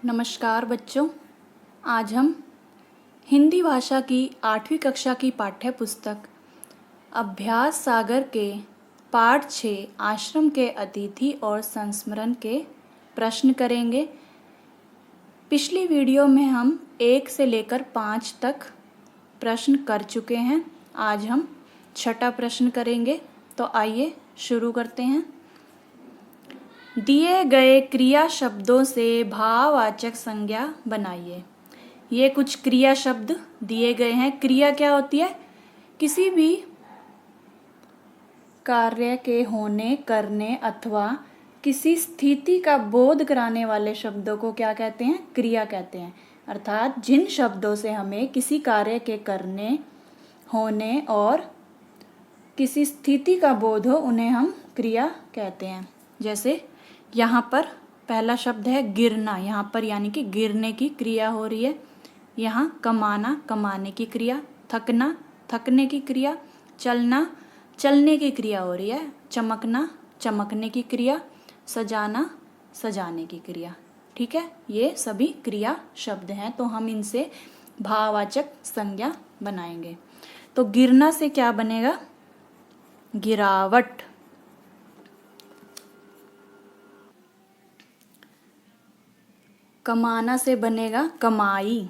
नमस्कार बच्चों, आज हम हिंदी भाषा की 8वीं कक्षा की पाठ्य पुस्तक अभ्यास सागर के पाठ 6 आश्रम के अतिथि और संस्मरण के प्रश्न करेंगे। पिछली वीडियो में हम 1 से लेकर 5 तक प्रश्न कर चुके हैं। आज हम 6ठा प्रश्न करेंगे, तो आइए शुरू करते हैं। दिए गए क्रिया शब्दों से भाववाचक संज्ञा बनाइए। ये कुछ क्रिया शब्द दिए गए हैं। क्रिया क्या होती है? किसी भी कार्य के होने, करने अथवा किसी स्थिति का बोध कराने वाले शब्दों को क्या कहते हैं? क्रिया कहते हैं। अर्थात जिन शब्दों से हमें किसी कार्य के करने, होने और किसी स्थिति का बोध हो, उन्हें हम क्रिया कहते हैं। जैसे यहाँ पर पहला शब्द है गिरना। यहाँ पर यानी कि गिरने की क्रिया हो रही है। यहाँ कमाना, कमाने की क्रिया। थकना, थकने की क्रिया। चलना, चलने की क्रिया हो रही है। चमकना, चमकने की क्रिया। सजाना, सजाने की क्रिया। ठीक है, ये सभी क्रिया शब्द हैं, तो हम इनसे भाववाचक संज्ञा बनाएंगे। तो गिरना से क्या बनेगा? गिरावट। कमाना से बनेगा कमाई।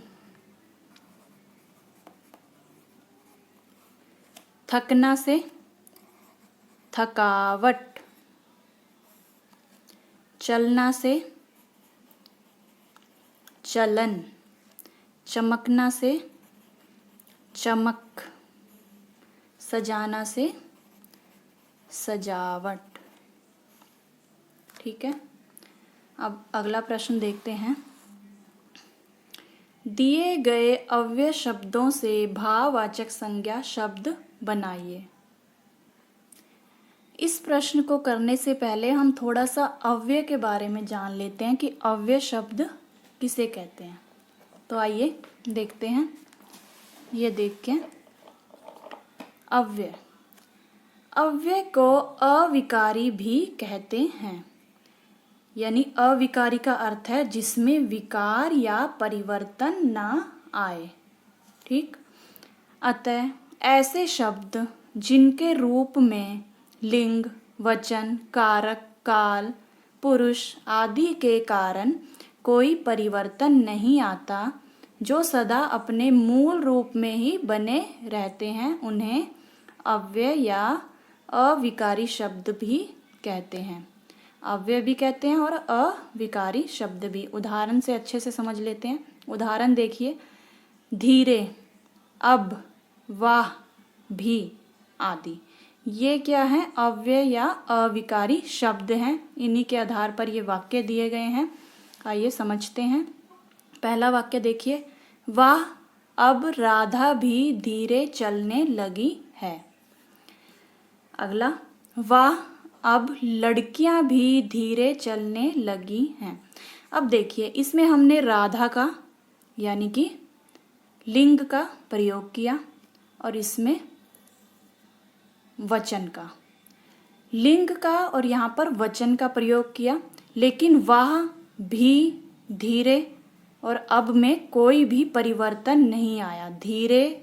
थकना से थकावट। चलना से चलन। चमकना से चमक। सजाना से सजावट। ठीक है, अब अगला प्रश्न देखते हैं। दिए गए अव्यय शब्दों से भाववाचक संज्ञा शब्द बनाइए। इस प्रश्न को करने से पहले हम थोड़ा सा अव्यय के बारे में जान लेते हैं कि अव्यय शब्द किसे कहते हैं। तो आइए देखते हैं। ये देखें, अव्यय। अव्यय को अविकारी भी कहते हैं। यानी अविकारी का अर्थ है जिसमें विकार या परिवर्तन ना आए। ठीक, अतः ऐसे शब्द जिनके रूप में लिंग, वचन, कारक, काल, पुरुष आदि के कारण कोई परिवर्तन नहीं आता, जो सदा अपने मूल रूप में ही बने रहते हैं, उन्हें अव्यय या अविकारी शब्द भी कहते हैं। अव्यय भी कहते हैं और अविकारी शब्द भी। उदाहरण से अच्छे से समझ लेते हैं। उदाहरण देखिए, धीरे, अब, वाह, भी आदि। ये क्या है? अव्यय या अविकारी शब्द हैं। इन्हीं के आधार पर ये वाक्य दिए गए हैं। आइए समझते हैं। पहला वाक्य देखिए, वाह अब राधा भी धीरे चलने लगी है। अगला, वाह अब लड़कियां भी धीरे चलने लगी हैं। अब देखिए, इसमें हमने राधा का यानी कि लिंग का प्रयोग किया और इसमें वचन का, लिंग का और यहाँ पर वचन का प्रयोग किया। लेकिन वाह भी, धीरे और अब में कोई भी परिवर्तन नहीं आया। धीरे,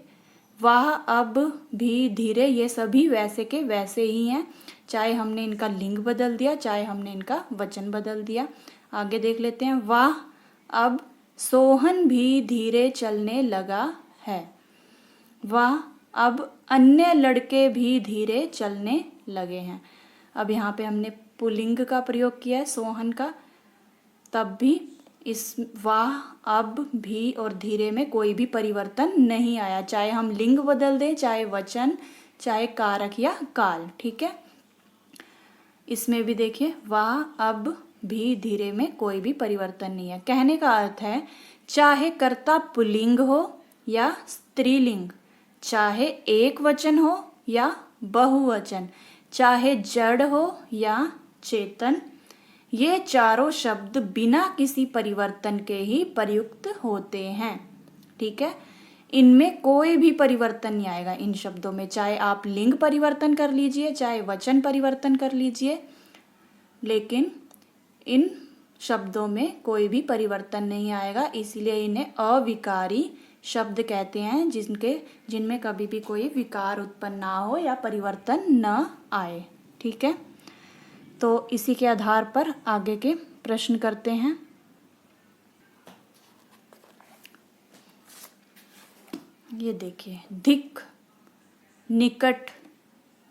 वाह, अब भी, धीरे, ये सभी वैसे के वैसे ही हैं, चाहे हमने इनका लिंग बदल दिया, चाहे हमने इनका वचन बदल दिया। आगे देख लेते हैं। वाह अब सोहन भी धीरे चलने लगा है। वाह अब अन्य लड़के भी धीरे चलने लगे हैं। अब यहाँ पे हमने पुल्लिंग का प्रयोग किया है, सोहन का, तब भी इस वाह, अब, भी और धीरे में कोई भी परिवर्तन नहीं आया, चाहे हम लिंग बदल दें, चाहे वचन, चाहे कारक या काल। ठीक है, इसमें भी देखिए, वाह, अब, भी, धीरे में कोई भी परिवर्तन नहीं है। कहने का अर्थ है चाहे कर्ता पुल्लिंग हो या स्त्रीलिंग, चाहे एक वचन हो या बहुवचन, चाहे जड़ हो या चेतन, ये चारों शब्द बिना किसी परिवर्तन के ही प्रयुक्त होते हैं। ठीक है, इनमें कोई भी परिवर्तन नहीं आएगा इन शब्दों में, चाहे आप लिंग परिवर्तन कर लीजिए, चाहे वचन परिवर्तन कर लीजिए, लेकिन इन शब्दों में कोई भी परिवर्तन नहीं आएगा, इसीलिए इन्हें अविकारी शब्द कहते हैं, जिनमें कभी भी कोई विकार उत्पन्न ना हो या परिवर्तन न आए। ठीक है, तो इसी के आधार पर आगे के प्रश्न करते हैं। ये देखिए, धिक, निकट,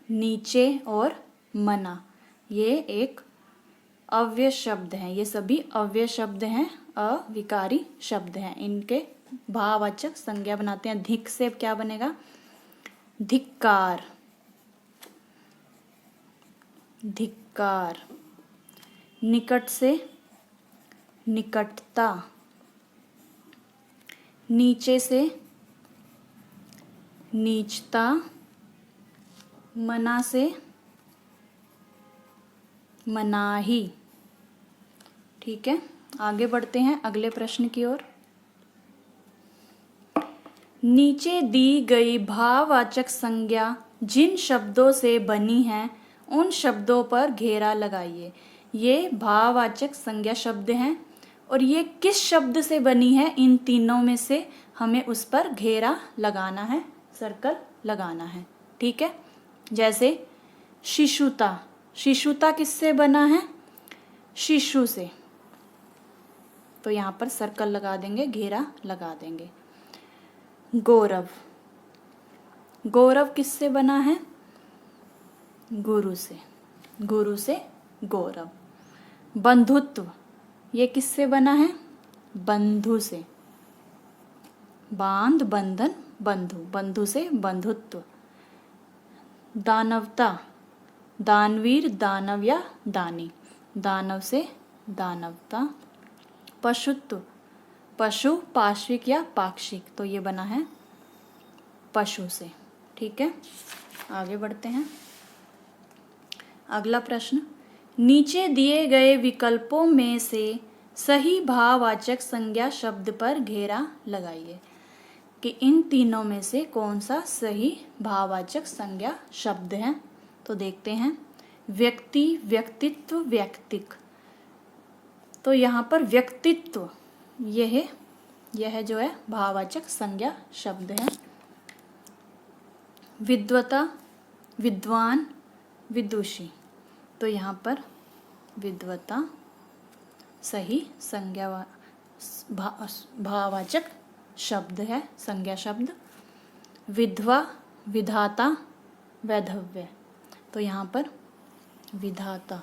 नीचे और मना, ये एक अव्यय शब्द हैं। ये सभी अव्यय शब्द हैं, अविकारी शब्द हैं। इनके भाववाचक संज्ञा बनाते हैं। धिक से क्या बनेगा? धिक्कार, धिक्कार। निकट से निकटता, नीचे से नीचता, मना से मनाही। ठीक है, आगे बढ़ते हैं अगले प्रश्न की ओर। नीचे दी गई भाववाचक संज्ञा जिन शब्दों से बनी है उन शब्दों पर घेरा लगाइए। ये भाववाचक संज्ञा शब्द हैं और ये किस शब्द से बनी है, इन तीनों में से हमें उस पर घेरा लगाना है, सर्कल लगाना है। ठीक है, जैसे शिशुता, शिशुता किससे बना है? शिशु से, तो यहाँ पर सर्कल लगा देंगे, घेरा लगा देंगे। गौरव, गौरव किससे बना है? गुरु से, गुरु से गौरव। बंधुत्व, ये किससे बना है? बंधु से, बांध बंधन बंधु, बंधु से बंधुत्व। दानवता, दानवीर, दानव या दानी, दानव से दानवता। पशुत्व, पशु, पार्श्विक या पाक्षिक, तो ये बना है पशु से। ठीक है, आगे बढ़ते हैं। अगला प्रश्न, नीचे दिए गए विकल्पों में से सही भाववाचक संज्ञा शब्द पर घेरा लगाइए कि इन तीनों में से कौन सा सही भाववाचक संज्ञा शब्द है। तो देखते हैं, व्यक्ति, व्यक्तित्व, व्यक्तिक। तो यहाँ पर व्यक्तित्व, यह जो है भाववाचक संज्ञा शब्द है। विद्वता, विद्वान, विदुषी, तो यहाँ पर विद्वता सही संज्ञा भाववाचक शब्द है, संज्ञा शब्द। विधवा, विधाता, वैधव्य, तो यहाँ पर विधाता।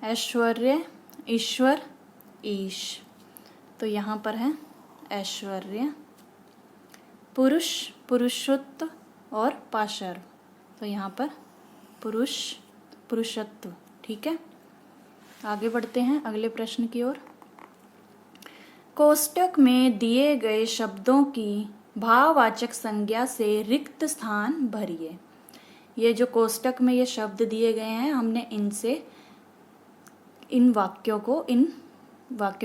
ऐश्वर्य, ईश्वर, ईश, तो यहाँ पर है ऐश्वर्य। पुरुष, पुरुषत्व और पाशर्व, तो यहाँ पर पुरुष, पुरुषत्व। ठीक है, आगे बढ़ते हैं अगले प्रश्न की ओर। कोष्टक में दिए गए शब्दों की भाववाचक संज्ञा से रिक्त स्थान भरिए। ये जो कोष्टक में ये शब्द दिए गए हैं, हमने इनसे इन वाक्यों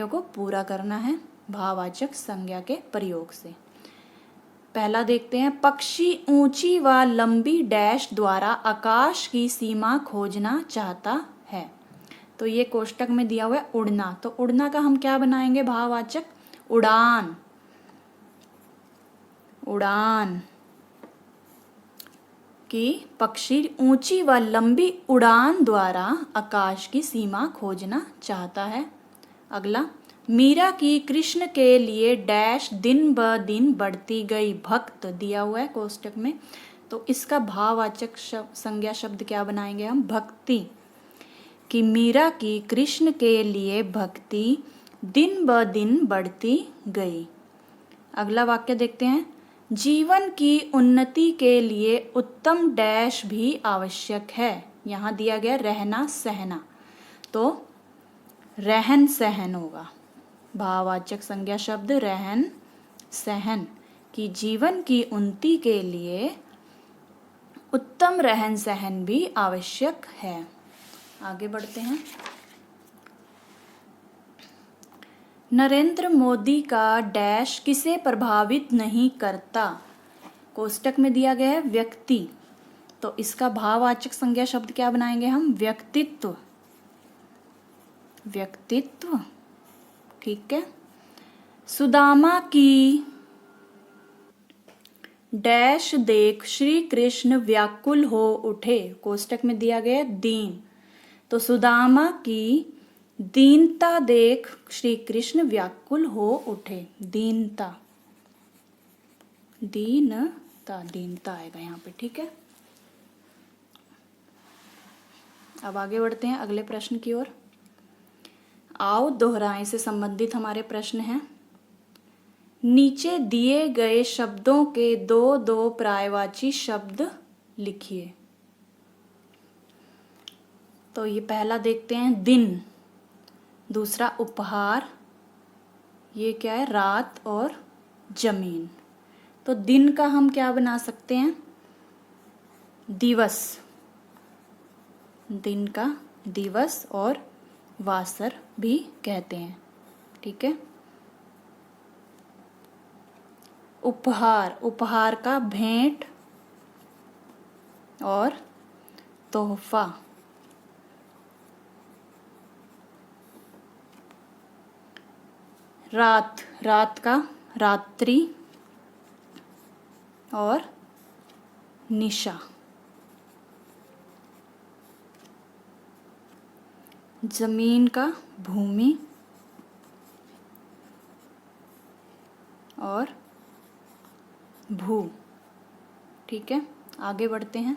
को पूरा करना है भाववाचक संज्ञा के प्रयोग से। पहला देखते हैं, पक्षी ऊंची व लंबी डैश द्वारा आकाश की सीमा खोजना चाहता है। तो ये कोष्टक में दिया हुआ है उड़ना, तो उड़ना का हम क्या बनाएंगे भाववाचक? उड़ान, उड़ान। कि पक्षी ऊंची व लंबी उड़ान द्वारा आकाश की सीमा खोजना चाहता है। अगला, मीरा की कृष्ण के लिए डैश दिन ब दिन बढ़ती गई भक्त, दिया हुआ है कोष्टक में, तो इसका भाववाचक संज्ञा शब्द क्या बनाएंगे हम? भक्ति। कि मीरा की कृष्ण के लिए भक्ति दिन ब दिन बढ़ती गई। अगला वाक्य देखते हैं, जीवन की उन्नति के लिए उत्तम डैश भी आवश्यक है। यहाँ दिया गया रहना सहना, तो रहन सहन होगा भाववाचक संज्ञा शब्द रहन सहन। कि जीवन की उन्नति के लिए उत्तम रहन सहन भी आवश्यक है। आगे बढ़ते हैं। नरेंद्र मोदी का डैश किसे प्रभावित नहीं करता? कोष्टक में दिया गया है व्यक्ति, तो इसका भाववाचक संज्ञा शब्द क्या बनाएंगे हम? व्यक्तित्व। व्यक्तित्व। ठीक है। सुदामा की डैश देख श्री कृष्ण व्याकुल हो उठे, कोष्टक में दिया गया दीन, तो सुदामा की दीनता देख श्री कृष्ण व्याकुल हो उठे। दीनता, दीनता, दीनता आएगा यहाँ पे। ठीक है। अब आगे बढ़ते हैं अगले प्रश्न की ओर। आओ दोहराएं से संबंधित हमारे प्रश्न हैं। नीचे दिए गए शब्दों के दो दो पर्यायवाची शब्द लिखिए। तो ये पहला देखते हैं, दिन। दूसरा उपहार, ये क्या है, रात और जमीन। तो दिन का हम क्या बना सकते हैं, दिवस। दिन का दिवस और वासर भी कहते हैं। ठीक है। उपहार, उपहार का भेंट और तोहफा। रात, रात का रात्रि और निशा। जमीन का भूमि और भू। ठीक है। आगे बढ़ते हैं।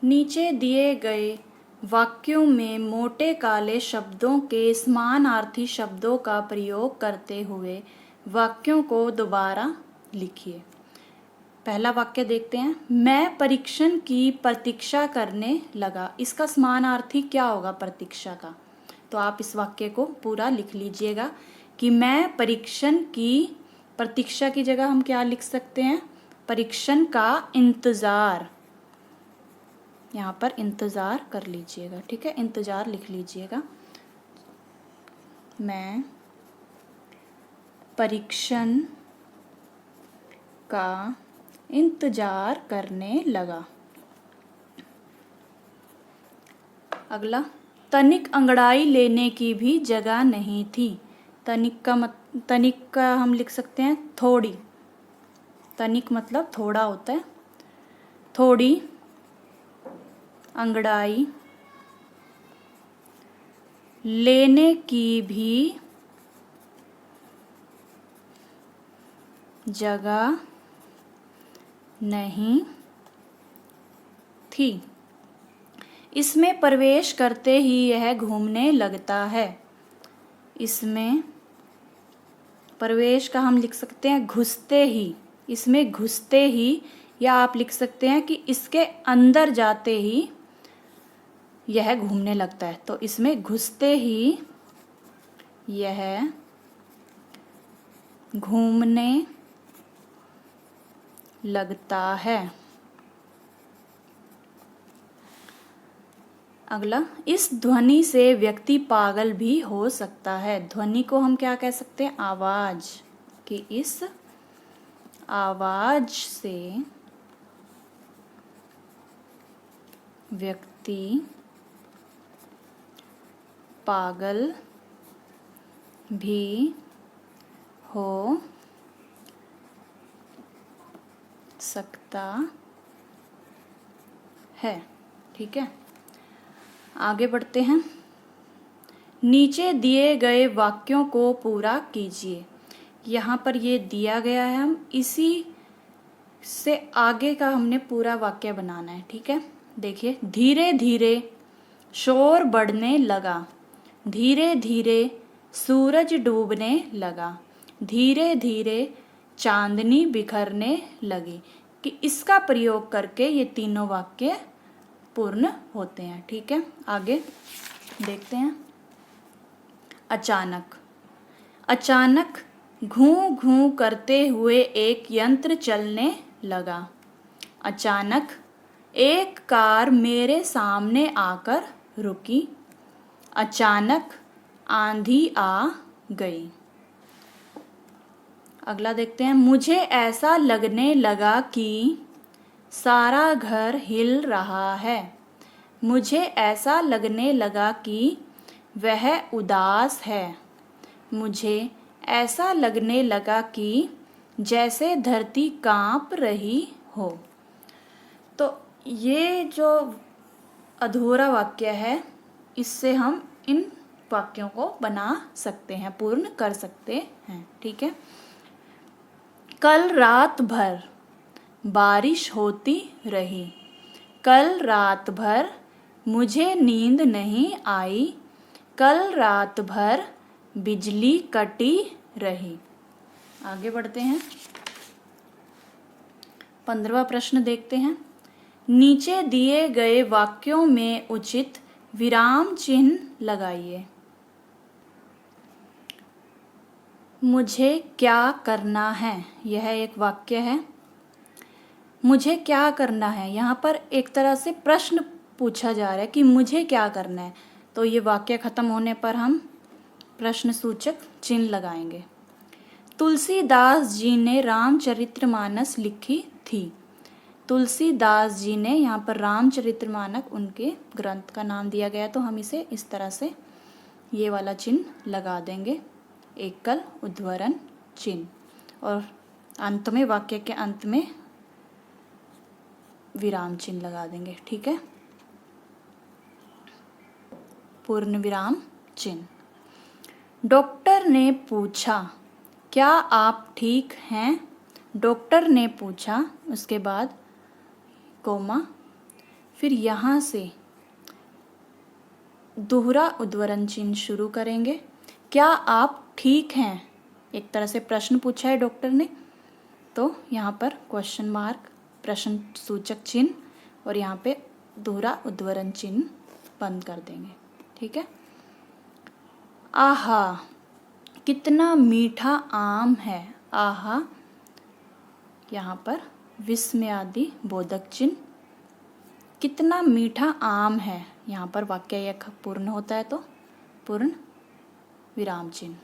नीचे दिए गए वाक्यों में मोटे काले शब्दों के समानार्थी शब्दों का प्रयोग करते हुए वाक्यों को दोबारा लिखिए। पहला वाक्य देखते हैं, मैं परीक्षण की प्रतीक्षा करने लगा। इसका समानार्थी क्या होगा प्रतीक्षा का? तो आप इस वाक्य को पूरा लिख लीजिएगा कि मैं परीक्षण की प्रतीक्षा की जगह हम क्या लिख सकते हैं, परीक्षण का इंतजार। यहाँ पर इंतजार कर लीजिएगा। ठीक है, इंतजार लिख लीजिएगा। मैं परीक्षण का इंतजार करने लगा। अगला, तनिक अंगड़ाई लेने की भी जगह नहीं थी। तनिक का हम लिख सकते हैं थोड़ी। तनिक मतलब थोड़ा होता है। थोड़ी अंगड़ाई लेने की भी जगह नहीं थी। इसमें प्रवेश करते ही यह घूमने लगता है। इसमें प्रवेश का हम लिख सकते हैं घुसते ही। इसमें घुसते ही, या आप लिख सकते हैं कि इसके अंदर जाते ही यह घूमने लगता है। तो इसमें घुसते ही यह घूमने लगता है। अगला, इस ध्वनि से व्यक्ति पागल भी हो सकता है। ध्वनि को हम क्या कह सकते हैं, आवाज। कि इस आवाज से व्यक्ति पागल भी हो सकता है। ठीक है, आगे बढ़ते हैं। नीचे दिए गए वाक्यों को पूरा कीजिए। यहाँ पर ये दिया गया है, हम इसी से आगे का हमने पूरा वाक्य बनाना है। ठीक है, देखिए, धीरे धीरे शोर बढ़ने लगा। धीरे धीरे सूरज डूबने लगा। धीरे धीरे चांदनी बिखरने लगी। कि इसका प्रयोग करके ये तीनों वाक्य पूर्ण होते हैं। ठीक है, आगे देखते हैं। अचानक, अचानक घूं घूं करते हुए एक यंत्र चलने लगा। अचानक एक कार मेरे सामने आकर रुकी। अचानक आंधी आ गई। अगला देखते हैं। मुझे ऐसा लगने लगा कि सारा घर हिल रहा है। मुझे ऐसा लगने लगा कि वह उदास है। मुझे ऐसा लगने लगा कि जैसे धरती कांप रही हो। तो ये जो अधूरा वाक्य है, इससे हम इन वाक्यों को बना सकते हैं, पूर्ण कर सकते हैं। ठीक है। कल रात भर बारिश होती रही। कल रात भर मुझे नींद नहीं आई। कल रात भर बिजली कटी रही। आगे बढ़ते हैं। 15वां प्रश्न देखते हैं। नीचे दिए गए वाक्यों में उचित विराम चिन्ह लगाइए। मुझे क्या करना है, यह एक वाक्य है। मुझे क्या करना है, यहाँ पर एक तरह से प्रश्न पूछा जा रहा है कि मुझे क्या करना है। तो ये वाक्य खत्म होने पर हम प्रश्न सूचक चिन्ह लगाएंगे। तुलसीदास जी ने रामचरितमानस लिखी थी। तुलसीदास जी ने, यहाँ पर रामचरितमानस उनके ग्रंथ का नाम दिया गया, तो हम इसे इस तरह से ये वाला चिन्ह लगा देंगे, एकल उद्धरण चिन्ह, और अंत में, वाक्य के अंत में विराम चिन्ह लगा देंगे। ठीक है। पूर्ण विराम चिन्ह। डॉक्टर ने पूछा, क्या आप ठीक हैं? डॉक्टर ने पूछा, उसके बाद कोमा, फिर यहाँ से दोहरा उद्धरण चिन्ह शुरू करेंगे। क्या आप ठीक हैं? एक तरह से प्रश्न पूछा है डॉक्टर ने, तो यहाँ पर क्वेश्चन मार्क, प्रश्न सूचक चिन्ह, और यहाँ पे दोहरा उद्धरण चिन्ह बंद कर देंगे। ठीक है। आहा, कितना मीठा आम है। आहा, यहाँ पर विस्मयादि बोधक चिन्ह। कितना मीठा आम है, यहाँ पर वाक्य यह पूर्ण होता है, तो पूर्ण विराम चिन्ह।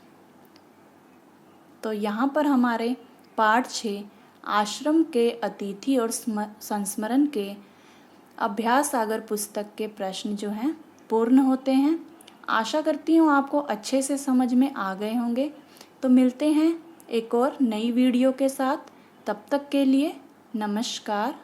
तो यहाँ पर हमारे पाठ 6 आश्रम के अतिथि और संस्मरण के अभ्यास सागर पुस्तक के प्रश्न जो हैं पूर्ण होते हैं। आशा करती हूँ आपको अच्छे से समझ में आ गए होंगे। तो मिलते हैं एक और नई वीडियो के साथ। तब तक के लिए नमस्कार।